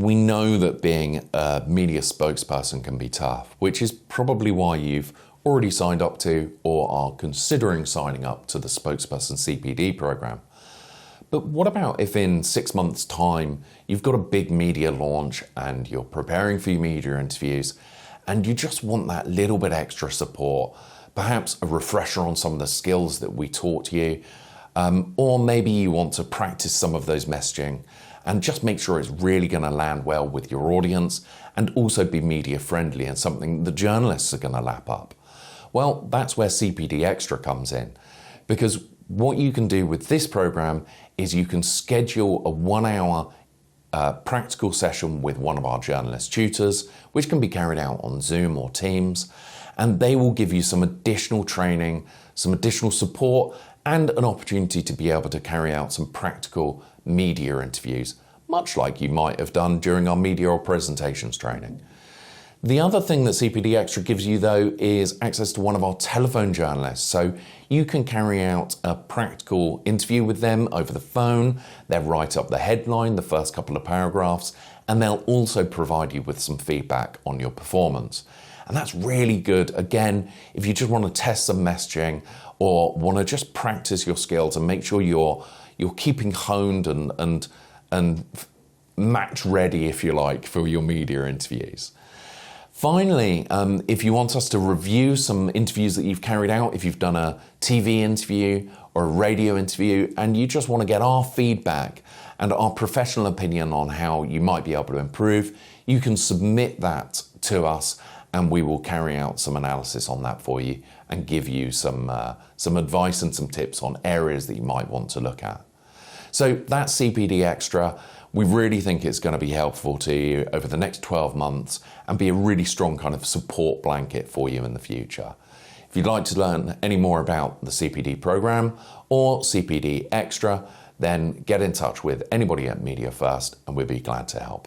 we know that being a media spokesperson can be tough, which is probably why you've already signed up to or are considering signing up to the Spokesperson CPD program. But what about if in 6 months' time you've got a big media launch and you're preparing for your media interviews and you just want that little bit extra support, perhaps a refresher on some of the skills that we taught you, or maybe you want to practice some of those messaging and just make sure it's really going to land well with your audience and also be media friendly and something the journalists are going to lap up. Well, that's where CPD Extra comes in, because what you can do with this program is you can schedule a 1 hour practical session with one of our journalist tutors, which can be carried out on Zoom or Teams, and they will give you some additional training, some additional support, and an opportunity to be able to carry out some practical media interviews, much like you might have done during our media or presentations training. The other thing that CPD Extra gives you, though, is access to one of our telephone journalists. So you can carry out a practical interview with them over the phone. They'll write up the headline, the first couple of paragraphs, and they'll also provide you with some feedback on your performance. And that's really good, again, if you just want to test some messaging or want to just practice your skills and make sure you're keeping honed and match ready, if you like, for your media interviews. Finally, if you want us to review some interviews that you've carried out, if you've done a TV interview or a radio interview, and you just want to get our feedback and our professional opinion on how you might be able to improve, you can submit that to us and we will carry out some analysis on that for you and give you some advice and some tips on areas that you might want to look at. So that's CPD Extra. We really think it's going to be helpful to you over the next 12 months and be a really strong kind of support blanket for you in the future. If you'd like to learn any more about the CPD program or CPD Extra, then get in touch with anybody at Media First and we'll be glad to help.